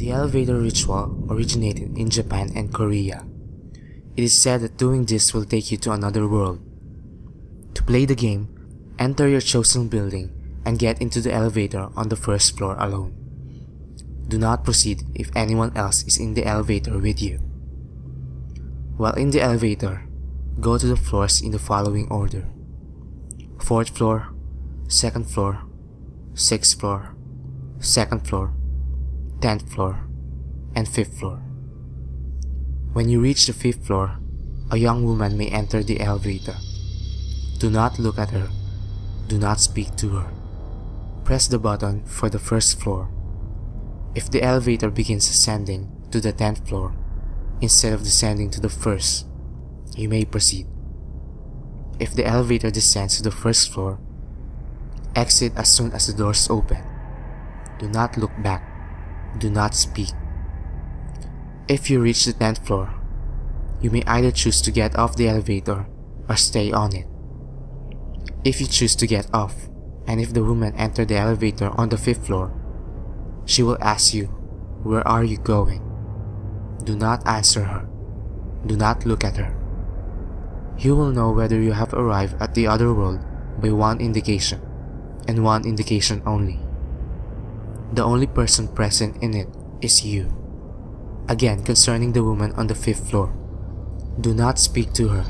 The elevator ritual originated in Japan and Korea. It is said that doing this will take you to another world. To play the game, enter your chosen building and get into the elevator on the first floor alone. Do not proceed if anyone else is in the elevator with you. While in the elevator, go to the floors in the following order: 4th floor, 2nd floor, 6th floor, 2nd floor, 10th floor, and 5th floor. When you reach the 5th floor, a young woman may enter the elevator. Do not look at her. Do not speak to her. Press the button for the 1st floor. If the elevator begins ascending to the 10th floor, instead of descending to the 1st, you may proceed. If the elevator descends to the 1st floor, exit as soon as the doors open. Do not look back. Do not speak. If you reach the 10th floor, you may either choose to get off the elevator or stay on it. If you choose to get off, and if the woman entered the elevator on the 5th floor, she will ask you, "Where are you going?" Do not answer her. Do not look at her. You will know whether you have arrived at the other world by one indication, and one indication only. The only person present in it is you. Again, concerning the woman on the 5th floor, do not speak to her.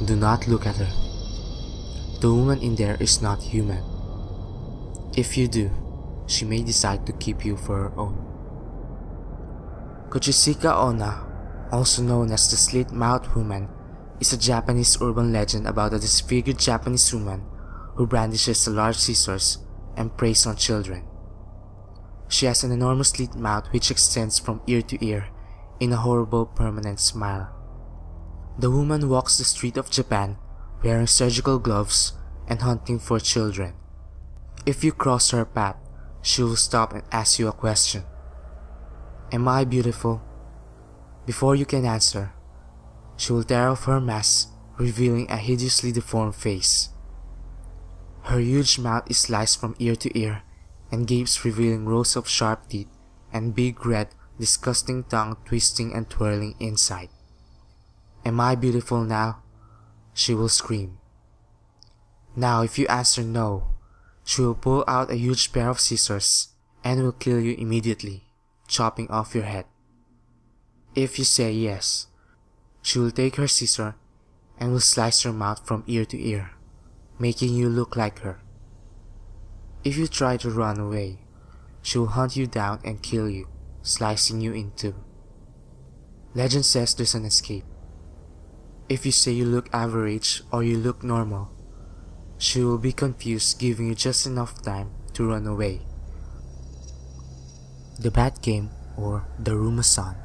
Do not look at her. The woman in there is not human. If you do, she may decide to keep you for her own. Kuchisika Onna, also known as the Slit-Mouthed Woman, is a Japanese urban legend about a disfigured Japanese woman who brandishes a large scissors and preys on children. She has an enormous slit mouth which extends from ear to ear in a horrible permanent smile. The woman walks the street of Japan wearing surgical gloves and hunting for children. If you cross her path, she will stop and ask you a question. Am I beautiful? Before you can answer, she will tear off her mask, revealing a hideously deformed face. Her huge mouth is sliced from ear to ear and gapes, revealing rows of sharp teeth and big red, disgusting tongue twisting and twirling inside. Am I beautiful now? She will scream. Now if you answer no, she will pull out a huge pair of scissors and will kill you immediately, chopping off your head. If you say yes, she will take her scissor and will slice your mouth from ear to ear, making you look like her. If you try to run away, she will hunt you down and kill you, slicing you in two. Legend says there's an escape. If you say you look average or you look normal, she will be confused, giving you just enough time to run away. The Bat Game, or Daruma-san,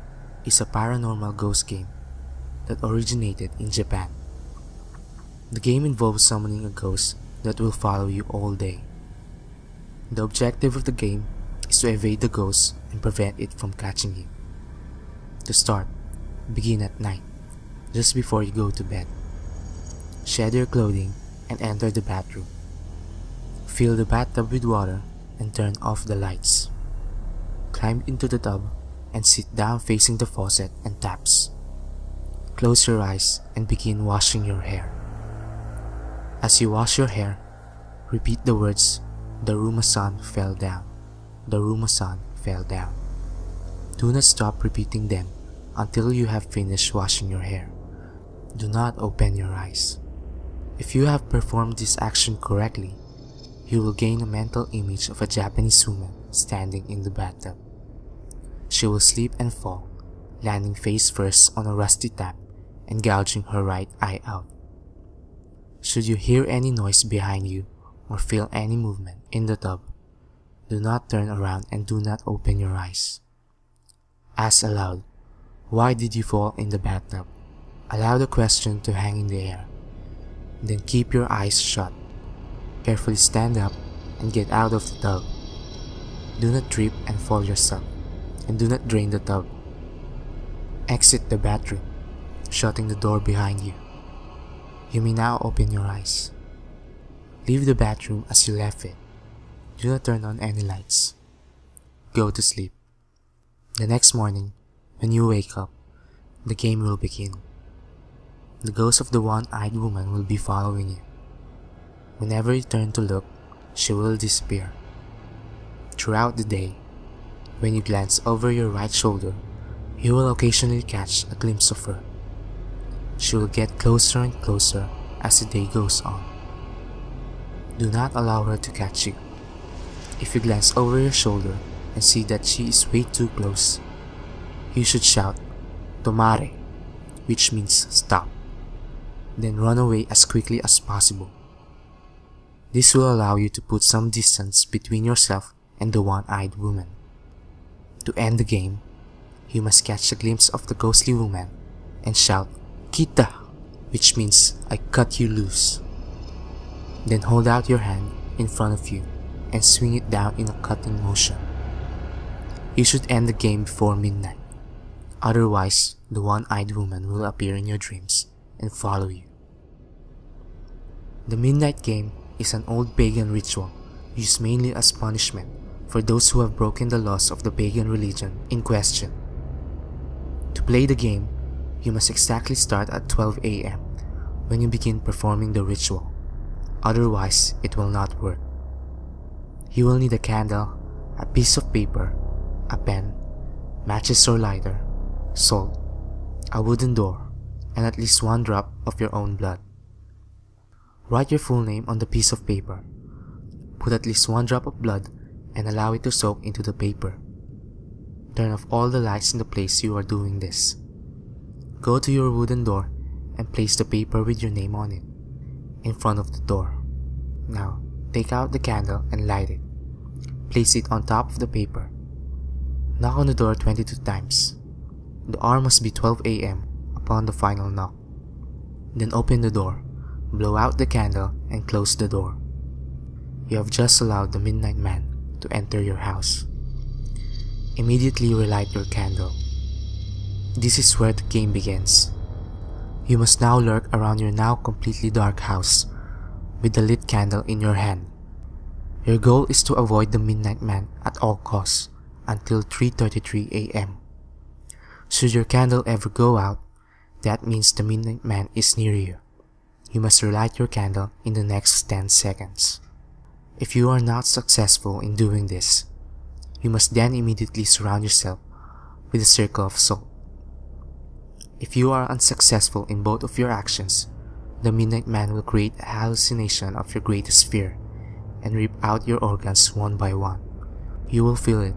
is a paranormal ghost game that originated in Japan. The game involves summoning a ghost that will follow you all day. The objective of the game is to evade the ghost and prevent it from catching you. To start, begin at night, just before you go to bed. Shed your clothing and enter the bathroom. Fill the bathtub with water and turn off the lights. Climb into the tub and sit down facing the faucet and taps. Close your eyes and begin washing your hair. As you wash your hair, repeat the words, "Daruma-san fell down. Daruma-san fell down." Do not stop repeating them until you have finished washing your hair. Do not open your eyes. If you have performed this action correctly, you will gain a mental image of a Japanese woman standing in the bathtub. She will slip and fall, landing face first on a rusty tap and gouging her right eye out. Should you hear any noise behind you or feel any movement in the tub, do not turn around and do not open your eyes. Ask aloud, "Why did you fall in the bathtub?" Allow the question to hang in the air. Then keep your eyes shut. Carefully stand up and get out of the tub. Do not trip and fall yourself, and do not drain the tub. Exit the bathroom, shutting the door behind you. You may now open your eyes. Leave the bathroom as you left it. Do not turn on any lights. Go to sleep. The next morning, when you wake up, the game will begin. The ghost of the one-eyed woman will be following you. Whenever you turn to look, she will disappear. Throughout the day, when you glance over your right shoulder, you will occasionally catch a glimpse of her. She will get closer and closer as the day goes on. Do not allow her to catch you. If you glance over your shoulder and see that she is way too close, you should shout, "Tomare," which means stop. Then run away as quickly as possible. This will allow you to put some distance between yourself and the one-eyed woman. To end the game, you must catch a glimpse of the ghostly woman and shout, "Kita," which means I cut you loose. Then hold out your hand in front of you and swing it down in a cutting motion. You should end the game before midnight. Otherwise, the one-eyed woman will appear in your dreams and follow you. The midnight game is an old pagan ritual used mainly as punishment for those who have broken the laws of the pagan religion in question. To play the game, you must exactly start at 12 a.m. when you begin performing the ritual. Otherwise, it will not work. You will need a candle, a piece of paper, a pen, matches or lighter, salt, a wooden door, and at least one drop of your own blood. Write your full name on the piece of paper. Put at least one drop of blood and allow it to soak into the paper. Turn off all the lights in the place you are doing this. Go to your wooden door and place the paper with your name on it in front of the door. Now, take out the candle and light it. Place it on top of the paper. Knock on the door 22 times. The hour must be 12 a.m. upon the final knock. Then open the door, blow out the candle, and close the door. You have just allowed the midnight man to enter your house. Immediately relight your candle. This is where the game begins. You must now lurk around your now completely dark house with the lit candle in your hand. Your goal is to avoid the midnight man at all costs until 3:33 a.m. Should your candle ever go out, that means the midnight man is near you. You must relight your candle in the next 10 seconds. If you are not successful in doing this, you must then immediately surround yourself with a circle of salt. If you are unsuccessful in both of your actions, the midnight man will create a hallucination of your greatest fear and rip out your organs one by one. You will feel it,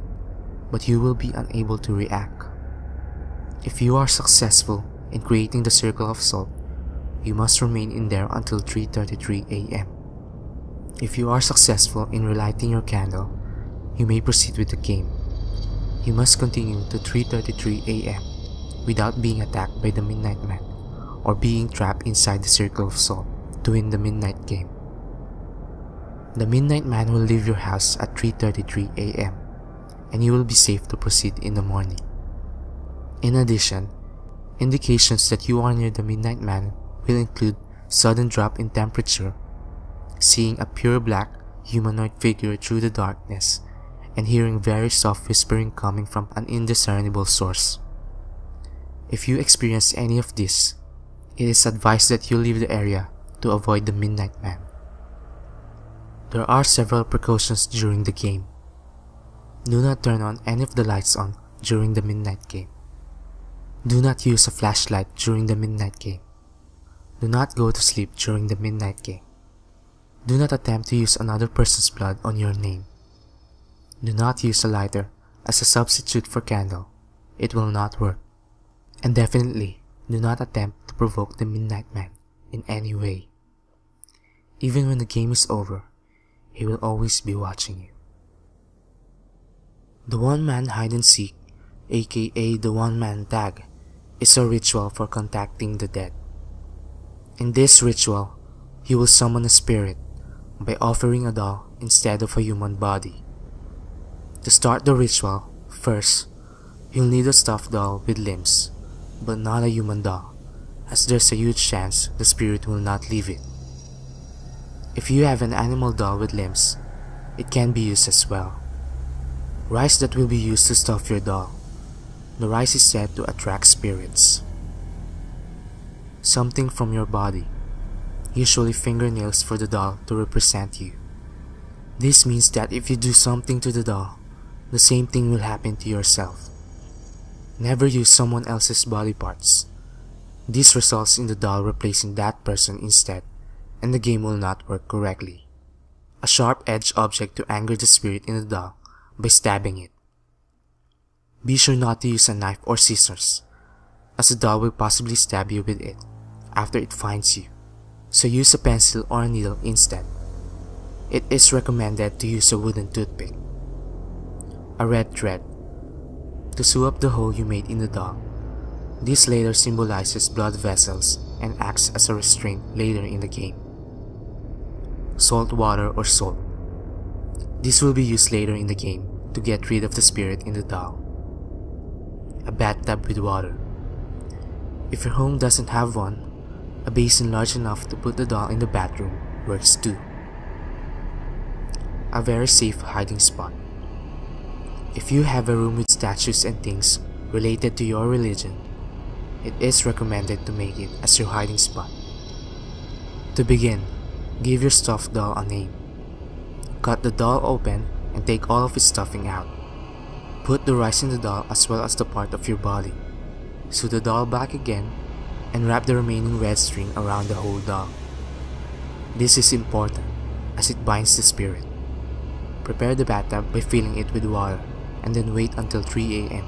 but you will be unable to react. If you are successful in creating the circle of salt, you must remain in there until 3:33 a.m. If you are successful in relighting your candle, you may proceed with the game. You must continue to 3:33 a.m. without being attacked by the midnight man or being trapped inside the circle of salt to win the midnight game. The midnight man will leave your house at 3:33 a.m. and you will be safe to proceed in the morning. In addition, indications that you are near the midnight man will include sudden drop in temperature, seeing a pure black humanoid figure through the darkness, and hearing very soft whispering coming from an indiscernible source. If you experience any of this, it is advised that you leave the area to avoid the midnight man. There are several precautions during the game. Do not turn on any of the lights on during the midnight game. Do not use a flashlight during the midnight game. Do not go to sleep during the midnight game. Do not attempt to use another person's blood on your name. Do not use a lighter as a substitute for candle. It will not work. And definitely, do not attempt to provoke the midnight man in any way. Even when the game is over, he will always be watching you. The one-man hide-and-seek, aka the one-man tag, is a ritual for contacting the dead. In this ritual, you will summon a spirit by offering a doll instead of a human body. To start the ritual, first, you'll need a stuffed doll with limbs, but not a human doll, as there's a huge chance the spirit will not leave it. If you have an animal doll with limbs, it can be used as well. Rice that will be used to stuff your doll The rice is said to attract spirits. Something from your body, usually fingernails for the doll to represent you. This means that if you do something to the doll, the same thing will happen to yourself. Never use someone else's body parts. This results in the doll replacing that person instead, and the game will not work correctly. A sharp-edged object to anger the spirit in the doll by stabbing it. Be sure not to use a knife or scissors, as the doll will possibly stab you with it after it finds you, so use a pencil or a needle instead. It is recommended to use a wooden toothpick. A red thread to sew up the hole you made in the doll. This later symbolizes blood vessels and acts as a restraint later in the game. Salt water or salt. This will be used later in the game to get rid of the spirit in the doll. A bathtub with water. If your home doesn't have one, a basin large enough to put the doll in the bathroom works too. A very safe hiding spot. If you have a room with statues and things related to your religion, it is recommended to make it as your hiding spot. To begin, give your stuffed doll a name. Cut the doll open and take all of its stuffing out. Put the rice in the doll as well as the part of your body. Sew the doll back again and wrap the remaining red string around the whole doll. This is important as it binds the spirit. Prepare the bathtub by filling it with water and then wait until 3 a.m.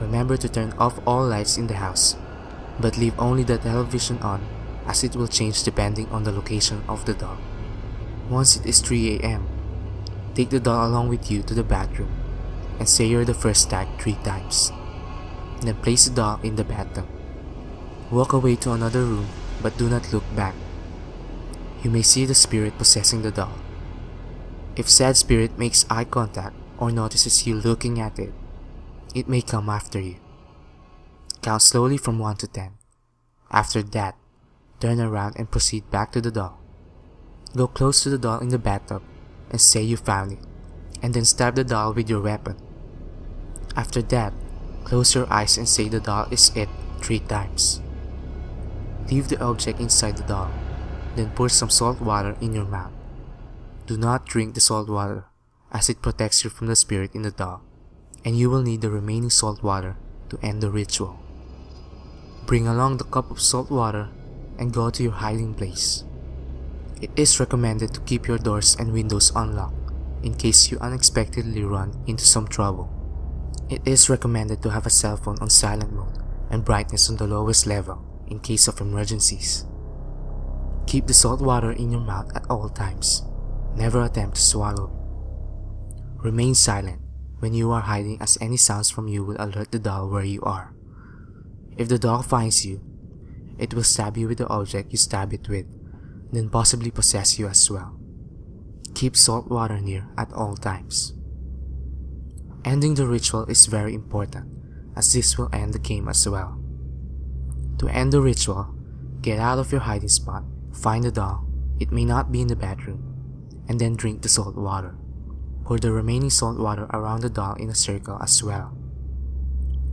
Remember to turn off all lights in the house, but leave only the television on as it will change depending on the location of the doll. Once it is 3 a.m., take the doll along with you to the bathroom and say you're the first tag 3 times. Then place the doll in the bathtub. Walk away to another room but do not look back. You may see the spirit possessing the doll. If said spirit makes eye contact or notices you looking at it, it may come after you. Count slowly from 1 to 10. After that, turn around and proceed back to the doll. Go close to the doll in the bathtub and say you found it, and then stab the doll with your weapon. After that, close your eyes and say the doll is it 3 times. Leave the object inside the doll, then pour some salt water in your mouth. Do not drink the salt water as it protects you from the spirit in the doll, and you will need the remaining salt water to end the ritual. Bring along the cup of salt water and go to your hiding place. It is recommended to keep your doors and windows unlocked in case you unexpectedly run into some trouble. It is recommended to have a cell phone on silent mode and brightness on the lowest level in case of emergencies. Keep the salt water in your mouth at all times. Never attempt to swallow. Remain silent when you are hiding as any sounds from you will alert the doll where you are. If the doll finds you, it will stab you with the object you stab it with, then possibly possess you as well. Keep salt water near at all times. Ending the ritual is very important, as this will end the game as well. To end the ritual, get out of your hiding spot, find the doll, it may not be in the bedroom, and then drink the salt water. Pour the remaining salt water around the doll in a circle as well.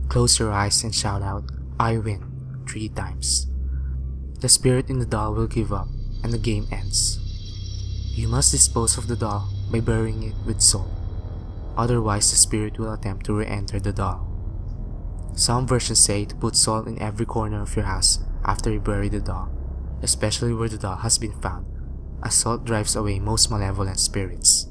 Close your eyes and shout out, "I win," 3 times. The spirit in the doll will give up and the game ends. You must dispose of the doll by burying it with salt. Otherwise, the spirit will attempt to re-enter the doll. Some versions say to put salt in every corner of your house after you bury the doll, especially where the doll has been found, as salt drives away most malevolent spirits.